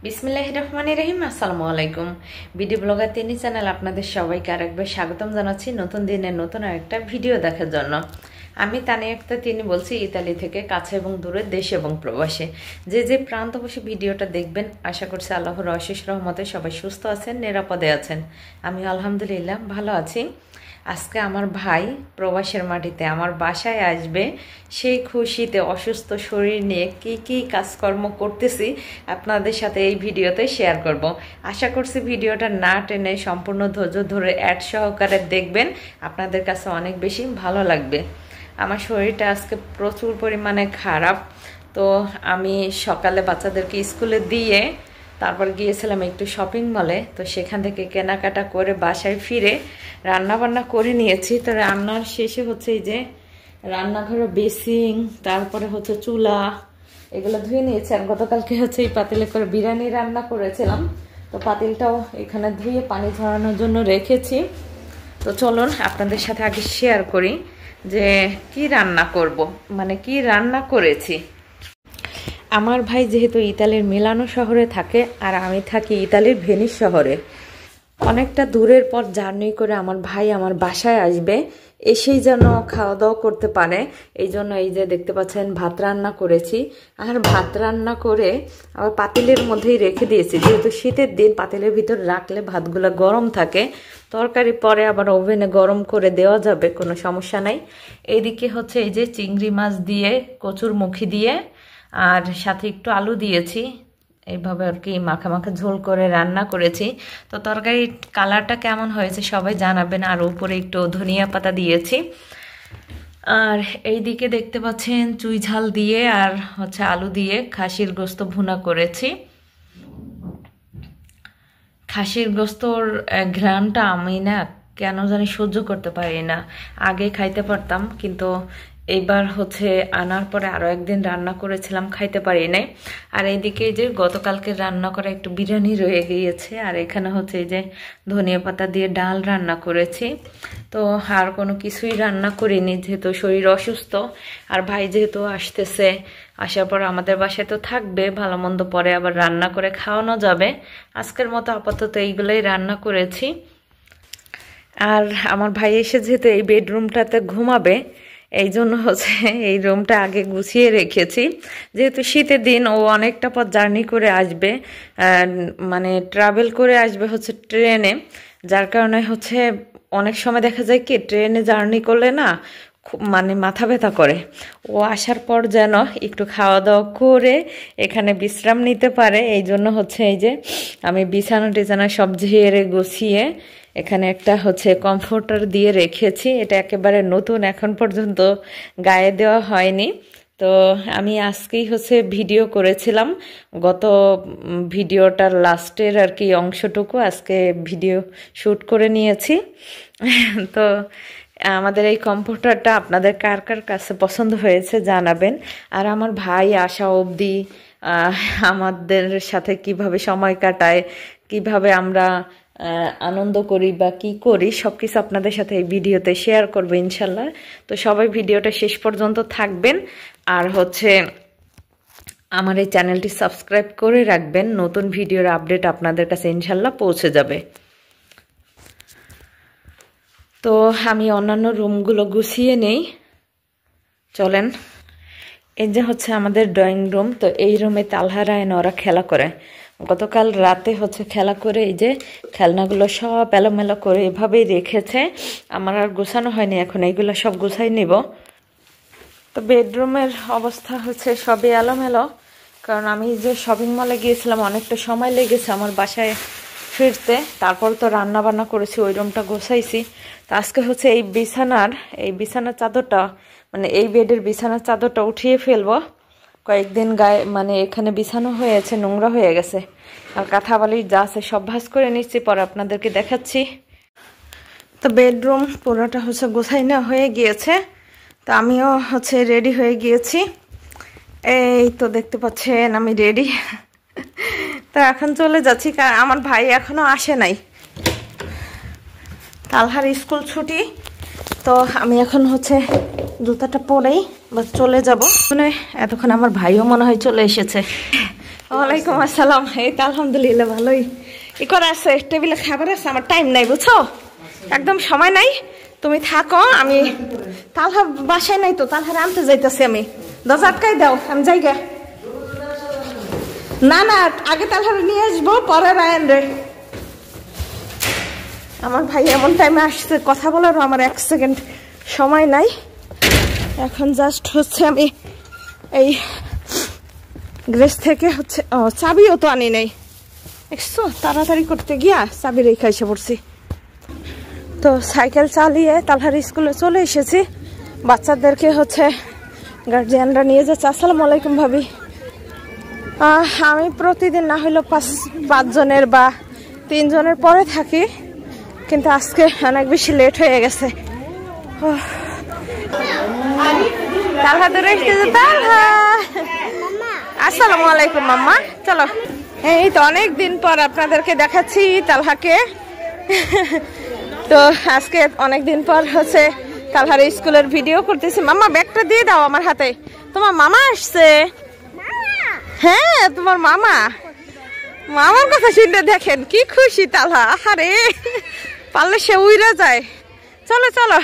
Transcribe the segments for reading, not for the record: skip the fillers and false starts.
বিসমিল্লাহির রহমানির রহিম। আসসালামু আলাইকুম। ভিডিও ব্লগার তিনি চ্যানেল আপনাদের সবাইকে আরেকবার স্বাগতম জানাচ্ছি নতুন দিনের নতুন আরেকটা ভিডিও দেখার জন্য। আমি তানিয়া আক্তার তিনি বলছি ইতালি থেকে, কাছে এবং দূরে, দেশ এবং প্রবাসে যে প্রান্ত বসে ভিডিওটা দেখবেন, আশা করছি আল্লাহর অশেষ রহমতে সবাই সুস্থ আছেন, নিরাপদে আছেন। আমি আলহামদুলিল্লাহ ভালো আছি। আজকে আমার ভাই প্রবাসের মাটিতে আমার বাসায় আসবে, সেই খুশিতে অসুস্থ শরীর নিয়ে কি কাজকর্ম করতেছি আপনাদের সাথে এই ভিডিওতে শেয়ার করব। আশা করছি ভিডিওটা না টেনে সম্পূর্ণ ধৈর্য ধরে অ্যাড সহকারে দেখবেন, আপনাদের কাছে অনেক বেশি ভালো লাগবে। আমার শরীরটা আজকে প্রচুর পরিমাণে খারাপ, তো আমি সকালে বাচ্চাদেরকে স্কুলে দিয়ে তারপর গিয়েছিলাম একটু শপিং মলে। তো সেখান থেকে কেনাকাটা করে বাসায় ফিরে রান্না বান্না করে নিয়েছি। তো রান্নার শেষে হচ্ছে এই যে রান্নাঘরে বেসিং, তারপরে হচ্ছে চুলা, এগুলো ধুয়ে নিয়েছি। আর গতকালকে হচ্ছে এই পাতিলে করে বিরিয়ানি রান্না করেছিলাম, তো পাতিলটাও এখানে ধুয়ে পানি ঝরানোর জন্য রেখেছি। তো চলুন আপনাদের সাথে আগে শেয়ার করি যে কি রান্না করব, মানে কি রান্না করেছি। আমার ভাই যেহেতু ইতালির মিলানো শহরে থাকে আর আমি থাকি ইতালির ভেনিস শহরে, অনেকটা দূরের পর জার্নি করে আমার ভাই আমার বাসায় আসবে, এসেই যেন খাওয়া দাওয়া করতে পারে। এই জন্য এই যে দেখতে পাচ্ছেন ভাত রান্না করেছি। আর ভাত রান্না করে আবার পাতিলের মধ্যেই রেখে দিয়েছি, যেহেতু শীতের দিন পাতিলের ভিতর রাখলে ভাতগুলো গরম থাকে, তরকারি পরে আবার ওভেনে গরম করে দেওয়া যাবে, কোনো সমস্যা নাই। এইদিকে হচ্ছে এই যে চিংড়ি মাছ দিয়ে কচুর মুখি দিয়ে আর সাথে একটু আলু দিয়েছি, এইভাবে আর কি মাখা মাখা ঝোল করে রান্না করেছি। তো তরকারি কালারটা কেমন হয়েছে সবাই জানাবেন। আর উপরে একটু ধনিয়া পাতা দিয়েছি। আর এইদিকে দেখতে পাচ্ছেন চুই ঝাল দিয়ে আর হচ্ছে আলু দিয়ে খাসির গোস্ত ভুনা করেছি। খাসির গোস্তর ঘ্রাণটা আমি না কেন জানি সহ্য করতে পারি না। আগে খাইতে পারতাম, কিন্তু এইবার হচ্ছে আনার পরে আরও একদিন রান্না করেছিলাম, খাইতে পারি নাই। আর এইদিকে যে গতকালকে রান্না করা একটু বিরিয়ানি রয়ে গিয়েছে। আর এখানে হচ্ছে এই যে ধনিয়া পাতা দিয়ে ডাল রান্না করেছি। তো আর কোনো কিছুই রান্না করিনি, যেহেতু শরীর অসুস্থ। আর ভাই যেহেতু আসতেছে, আসার পর আমাদের বাসায় তো থাকবে, ভালো মন্দ পরে আবার রান্না করে খাওয়ানো যাবে। আজকের মতো আপাতত এইগুলোই রান্না করেছি। আর আমার ভাই এসে যেহেতু এই বেডরুমটাতে ঘুমাবে, এই জন্য হচ্ছে এই রুমটা আগে গুছিয়ে রেখেছি। যেহেতু শীতের দিন ও অনেকটা পথ জার্নি করে আসবে, মানে ট্রাভেল করে আসবে হচ্ছে ট্রেনে, যার কারণে হচ্ছে অনেক সময় দেখা যায় কি ট্রেনে জার্নি করলে না মানে মাথা ব্যথা করে। ও আসার পর যেন একটু খাওয়া দাওয়া করে এখানে বিশ্রাম নিতে পারে, এই জন্য হচ্ছে এই যে আমি বিছানা টিছানা সব ঝেড়ে গুছিয়ে এখানে একটা হচ্ছে কমফোর্টার দিয়ে রেখেছি। এটা একেবারে নতুন, এখন পর্যন্ত গায়ে দেওয়া হয়নি। তো আমি আজকেই হচ্ছে ভিডিও করেছিলাম, গত ভিডিওটার লাস্টের আর কি অংশটুকু আজকে ভিডিও শ্যুট করে নিয়েছি। তো আমাদের এই কম্পিউটারটা আপনাদের কার কার কাছে পছন্দ হয়েছে জানাবেন। আর আমার ভাই আসা অবধি আমাদের সাথে কিভাবে সময় কাটায়, কিভাবে আমরা আনন্দ করি বা কি করি, সব কিছু আপনাদের সাথে এই ভিডিওতে শেয়ার করবো ইনশাল্লাহ। তো সবাই ভিডিওটা শেষ পর্যন্ত থাকবেন। আর হচ্ছে আমার এই চ্যানেলটি সাবস্ক্রাইব করে রাখবেন, নতুন ভিডিওর আপডেট আপনাদের কাছে ইনশাল্লাহ পৌঁছে যাবে। তো আমি অন্যান্য রুমগুলো গুছিয়ে নেই, চলেন। এই যে হচ্ছে আমাদের ড্রয়িং রুম। তো এই রুমে তালহারা এনে ওরা খেলা করে। গতকাল রাতে হচ্ছে খেলা করে এই যে খেলনাগুলো সব এলোমেলো করে এভাবেই রেখেছে, আমার আর গোছানো হয়নি, এখন এইগুলো সব গুছাই নিব। তো বেডরুমের অবস্থা হচ্ছে সবই এলোমেলো, কারণ আমি যে শপিং মলে গিয়েছিলাম অনেকটা সময় লেগেছে আমার বাসায় ফিরতে, তারপর তো রান্না বান্না করেছি, ওই রুমটা গোছাইছি। তো আজকে হচ্ছে এই বিছানার চাদরটা, মানে এই বেডের বিছানার চাদরটা উঠিয়ে ফেলবো। কয়েকদিন গায়ে মানে এখানে বিছানো হয়েছে, নোংরা হয়ে গেছে। আর কাঁথা বালিশ যা আছে সব ভাঁজ করে নিচ্ছি, পরে আপনাদেরকে দেখাচ্ছি। তো বেডরুম পুরোটা হচ্ছে গোছাই না হয়ে গিয়েছে। তো আমিও হচ্ছে রেডি হয়ে গিয়েছি, এই তো দেখতে পাচ্ছেন আমি রেডি। তো এখন চলে যাচ্ছি, কারণ আমার ভাই এখনো আসে নাই, তালহার স্কুল ছুটি। তো আমি এখন হচ্ছে জুতাটা পরেই বাস চলে যাব। মানে এতক্ষণ আমার ভাইও মনে হয় চলে এসেছে। ওয়ালাইকুম আসসালাম। এই তো আলহামদুলিল্লাহ ভালোই। ই করে আছে, টেবিলে খাবার আছে, আমার টাইম নাই বুঝছো, একদম সময় নাই। তুমি থাকো, আমি তালহা বাসায় নাই তো, তালহারে আনতে যাইতেছি আমি। দরজা আটকাই দাও, আমি যাই গে। না না, আগে তালহারে নিয়ে আসবো, পরে রায়ান রে। আমার ভাই এমন টাইমে আসছে, কথা বলারও আমার 1 সেকেন্ড সময় নাই। এখন জাস্ট হচ্ছে আমি এই গ্রেস থেকে হচ্ছে চাবিও তো আনি নাই, দেখছো তাড়াতাড়ি করতে গিয়া চাবি রেখে এসে পড়ছি। তো সাইকেল চালিয়ে তালহার স্কুলে চলে এসেছি। বাচ্চাদেরকে হচ্ছে গার্জিয়ানরা নিয়ে যাচ্ছে। আসসালামু আলাইকুম ভাবি। আমি প্রতিদিন না হইলেও 5 জনের বা 3 জনের পরে থাকি, কিন্তু আজকে অনেক বেশি লেট হয়ে গেছে। তালহা ধরে এসেছে, তালহা। আসসালামু আলাইকুম মাম্মা। চলো, এই তো অনেক দিন পর আপনাদেরকে দেখাচ্ছি তালহাকে। তো আজকে অনেক দিন পর হচ্ছে তালহার স্কুলের ভিডিও করতেছি। মাম্মা ব্যাগটা দিয়ে দাও আমার হাতে। তোমার মামা আসছে। হ্যাঁ, তোমার মামা। মামার কথা শুনতে দেখেন কি খুশি তালহা। আরে পারলে সে উইরা যায়। চলো চলো,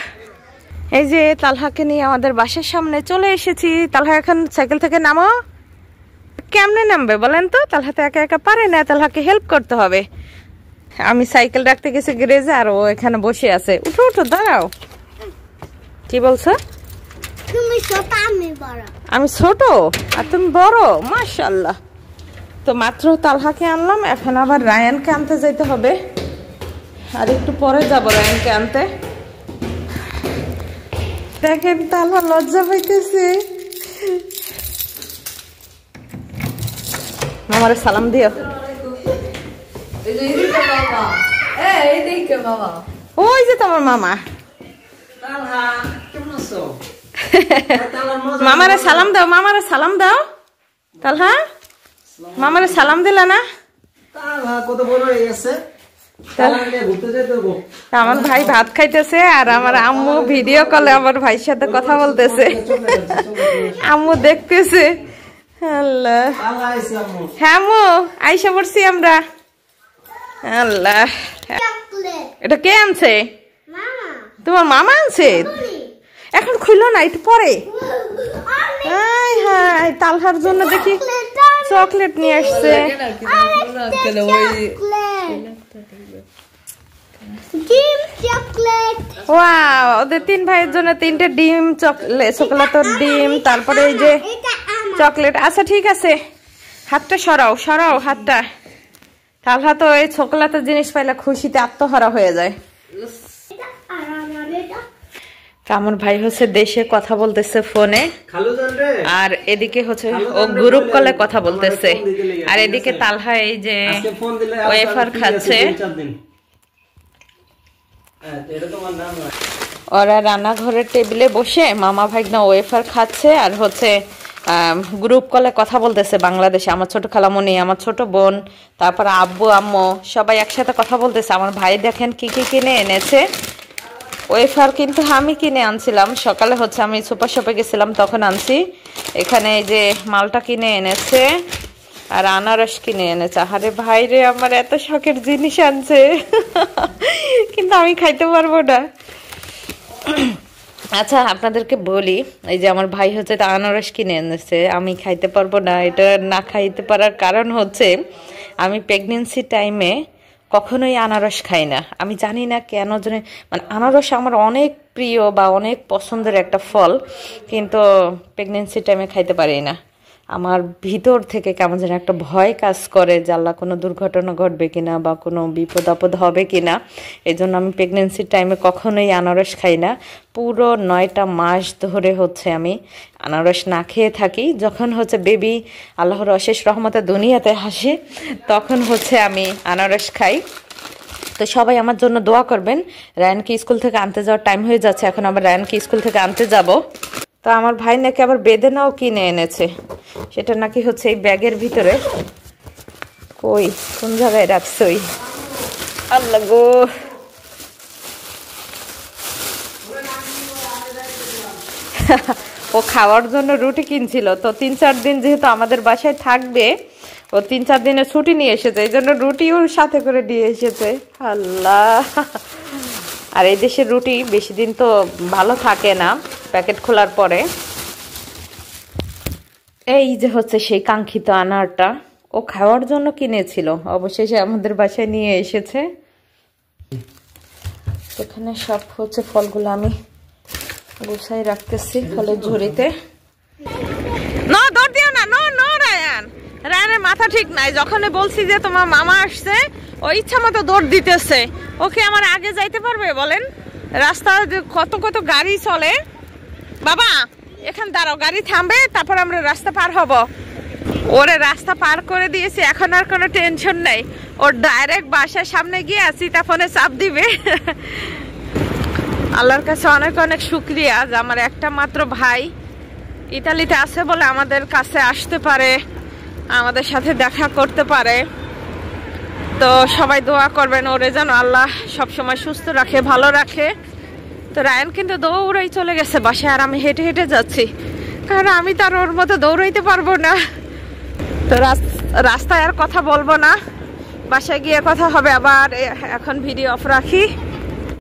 এই যে তালহাকে নিয়ে আমাদের বাসার সামনে চলে এসেছি। তালহা এখন সাইকেল থেকে নামো। কেমনে নামবে বলেন তো? তালহা তো একা একা পারে না, তালহাকে হেল্প করতে হবে। আমি সাইকেল রাখতে গেছি গ্যারেজে, আর ও এখানে বসে আছে। উঠো উঠো, দাঁড়াও। কি বলছো? তুমি ছোট, আমি বড়। আমি ছোট আর তুমি বড়, মাশাআল্লাহ। তো মাত্র তালহাকে আনলাম, এখন আবার রায়ানকে আনতে যাইতে হবে। আর একটু পরে যাবো রায়ানকে আনতে। দেখেন তালহা লজ্জা পাইতেছে। মামারে সালাম দিও। ওই যে তোমার মামা। মামারে সালাম দাও, মামারে সালাম দাও। তালহা মামারে সালাম দিলা না? আমার ভাই ভাত খাইতেছে আর আমার আম্মু ভিডিও কলে আমার ভাইয়ের সাথে কথা বলতেছে। আম্মু দেখতেছে। আল্লাহ, হ্যাঁ আম্মু আইসা পড়ছি আমরা। আল্লাহ, এটা কে আনছে? তোমার মামা আনছে? এখন খুললো না, একটু পরে। হাই, তালহার জন্য দেখি চকলেট নিয়ে আসছে। ওয়াও, ওদের 3 ভাইয়ের জন্য 3টে ডিম, চকলেটের ডিম, তারপরে এই যে চকলেট। আচ্ছা ঠিক আছে, হাতটা সরাও সরাও হাতটা। তালহা তো এই চকলেটের জিনিস পাইলে খুশিতে আত্মহারা হয়ে যায়। আমার ভাই হচ্ছে দেশে কথা বলতেছে ফোনে, আর এদিকে হচ্ছে ও গ্রুপ কলে কথা বলতেছে, আর এদিকে তালহা এই যে ওয়েফার খাচ্ছে। ওরা রান্নাঘরের টেবিলে বসে মামা ভাইগনা ওয়েফার খাচ্ছে, আর হচ্ছে গ্রুপ কলে কথা বলতেছে বাংলাদেশে। আমার ছোট খালামণি, আমার ছোট বোন, তারপর আব্বু আম্মু সবাই একসাথে কথা বলতেছে। আমার ভাই দেখেন কি কি কিনে এনেছে। ওয়েফার কিন্তু আমি কিনে আনছিলাম সকালে, হচ্ছে আমি সুপার শপে গেছিলাম তখন আনছি। এখানে এই যে মালটা কিনে এনেছে, আর আনারস কিনে এনেছে। আরে ভাইরে, আমার এত শখের জিনিস আনছে কিন্তু আমি খাইতে পারবো না। আচ্ছা আপনাদেরকে বলি, এই যে আমার ভাই হচ্ছে আনারস কিনে এনেছে, আমি খাইতে পারবো না। এটা না খাইতে পারার কারণ হচ্ছে আমি প্রেগনেন্সি টাইমে কখনোই আনারস খাই না। আমি জানি না কেন জানি, মানে আনারস আমার অনেক প্রিয় বা অনেক পছন্দের একটা ফল, কিন্তু প্রেগনেন্সি টাইমে খাইতে পারি না। আমার ভিতর থেকে কেমন যেন একটা ভয় কাজ করে যে আল্লাহ কোনো দুর্ঘটনা ঘটবে কিনা বা কোনো বিপদ আপদ হবে কিনা। এই জন্য আমি প্রেগনেন্সির টাইমে কখনোই আনারস খাই না। পুরো 9টা মাস ধরে হচ্ছে আমি আনারস না খেয়ে থাকি। যখন হচ্ছে বেবি আল্লাহর অশেষ রহমতে দুনিয়াতে হাসে, তখন হচ্ছে আমি আনারস খাই। তো সবাই আমার জন্য দোয়া করবেন। রায়ানকে স্কুল থেকে আনতে যাওয়ার টাইম হয়ে যাচ্ছে, এখন আবার রায়ানকে স্কুল থেকে আনতে যাব। তো আমার ভাই নাকি আবার বেদেনাও কিনে এনেছে, সেটা নাকি হচ্ছে এই ব্যাগের ভিতরে। কই কোন জায়গায় রাখছে ওই, আল্লাহ গো। ও খাওয়ার জন্য রুটি কিনছিল, তো 3-4 দিন যেহেতু আমাদের বাসায় থাকবে, ও 3-4 দিনের ছুটি নিয়ে এসেছে, এই জন্য রুটিও সাথে করে দিয়ে এসেছে। আল্লাহ, আর এই দেশের রুটি বেশি দিন তো ভালো থাকে না প্যাকেট খোলার পরে। এই যে হচ্ছে সেই কাঙ্ক্ষিত আনারটা, ও খাওয়ার জন্য কিনেছিল, অবশেষে আমাদের বাসায় নিয়ে এসেছে। এখানে সব হচ্ছে ফলগুলো আমি গুছাই রাখতেছি ফলের ঝুড়িতে। না দৌড় দিও না, নো নো রায়ান, রায়ানের মাথা ঠিক নাই। যখনই বলছি যে তোমার মামা আসছে, ও ইচ্ছা মতো দৌড় দিতেছে। ওকে আমার আগে যাইতে পারবে বলেন? রাস্তা কত কত গাড়ি চলে। বাবা এখানে দাঁড়াও, গাড়ি থামবে, তারপর আমরা রাস্তা পার হব। ওরে রাস্তা পার করে দিয়েছি, এখন আর কোনো টেনশন নেই। ওর ডাইরেক্ট বাসার সামনে গিয়ে সীতাফোনে চাপ দিবে। আল্লাহর কাছে অনেক অনেক শুকরিয়া যে আমার একটা মাত্র ভাই ইতালিতে আছে বলে আমাদের কাছে আসতে পারে, আমাদের সাথে দেখা করতে পারে। তো সবাই দোয়া করবেন ওরে যেন আল্লাহ সবসময় সুস্থ রাখে, ভালো রাখে। তো রায়ান কিন্তু দৌড়াই চলে গেছে বাসায়, আর আমি হেঁটে হেঁটে যাচ্ছি, কারণ আমি তার ওর মতো দৌড়াইতে পারবো না। তো রাস্তায় আর কথা বলবো না, বাসায় গিয়ে কথা হবে আবার। এখন ভিডিও অফ রাখি।